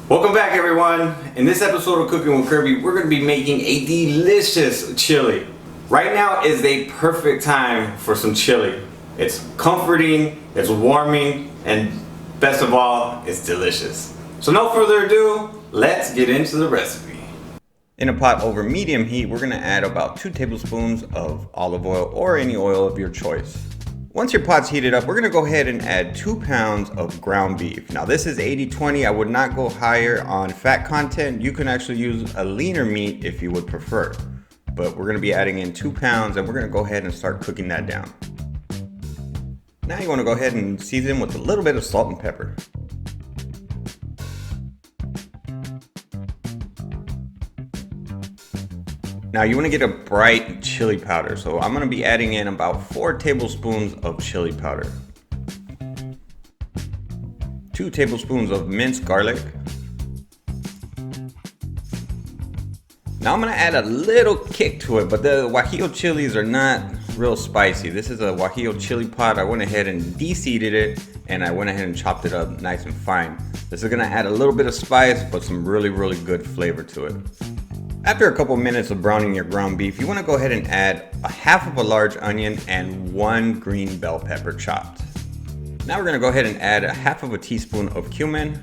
Welcome back, everyone. In this episode of Cooking with Kirby, we're going to be making a delicious chili. Right now is the perfect time for some chili. It's comforting, it's warming, and best of all, it's delicious. So no further ado, let's get into the recipe. In a pot over medium heat, we're going to add about 2 tablespoons of olive oil or any oil of your choice. Once your pot's heated up, we're going to go ahead and add 2 pounds of ground beef. Now this is 80-20. I would not go higher on fat content. You can actually use a leaner meat if you would prefer. But we're going to be adding in 2 pounds and we're going to go ahead and start cooking that down. Now you want to go ahead and season with a little bit of salt and pepper. Now you want to get a bright chili powder, so I'm going to be adding in about 4 tablespoons of chili powder, 2 tablespoons of minced garlic. Now I'm going to add a little kick to it, but the Guajillo chilies are not real spicy. This is a Guajillo chili pot. I went ahead and de-seeded it and I went ahead and chopped it up nice and fine. This is going to add a little bit of spice, but some really good flavor to it. After a couple minutes of browning your ground beef, you want to go ahead and add a half of a large onion and 1 green bell pepper chopped. Now we're going to go ahead and add a half of a teaspoon of cumin.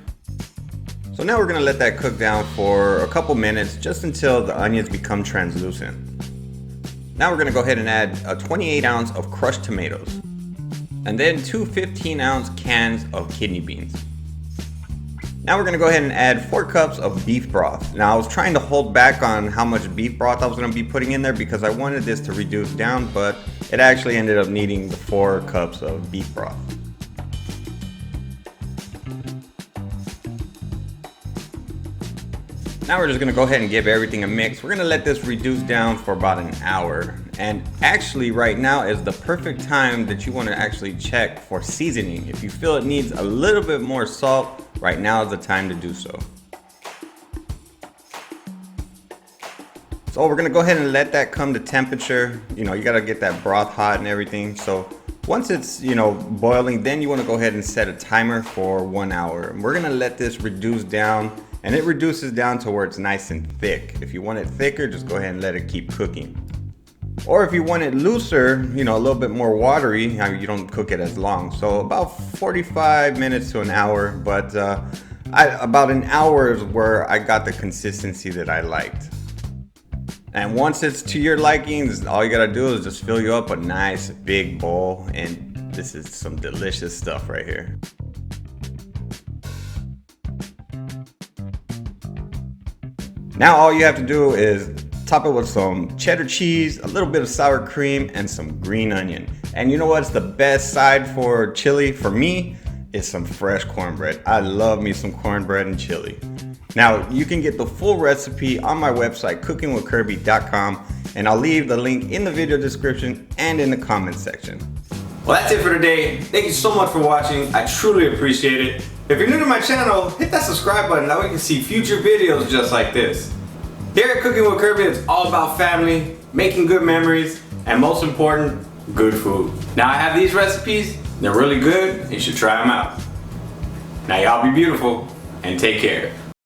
So now we're going to let that cook down for a couple minutes just until the onions become translucent. Now we're going to go ahead and add a 28 ounce of crushed tomatoes and then 2 15-ounce cans of kidney beans. Now we're going to go ahead and add 4 cups of beef broth. Now I was trying to hold back on how much beef broth I was going to be putting in there because I wanted this to reduce down, but it actually ended up needing the 4 cups of beef broth. Now we're just going to go ahead and give everything a mix. We're going to let this reduce down for about an hour. And actually right now is the perfect time that you want to actually check for seasoning. If you feel it needs a little bit more salt, right now is the time to do so. So we're going to go ahead and let that come to temperature. You got to get that broth hot and everything. So once it's, boiling, then you want to go ahead and set a timer for 1 hour. And we're going to let this reduce down, and it reduces down to where it's nice and thick. If you want it thicker, just go ahead and let it keep cooking. Or if you want it looser, a little bit more watery, you don't cook it as long. So about 45 minutes to an hour, but about an hour is where I got the consistency that I liked. And once it's to your likings, all you gotta do is just fill you up a nice big bowl, and this is some delicious stuff right here. Now all you have to do is top it with some cheddar cheese, a little bit of sour cream, and some green onion. And you know what's the best side for chili for me? Is some fresh cornbread. I love me some cornbread and chili. Now you can get the full recipe on my website, cookingwithkirby.com, and I'll leave the link in the video description and in the comments section. Well, that's it for today. Thank you so much for watching. I truly appreciate it. If you're new to my channel, hit that subscribe button. That way you can see future videos just like this. Here at Cooking with Kirby, it's all about family, making good memories, and most important, good food. Now I have these recipes, they're really good, you should try them out. Now y'all be beautiful, and take care.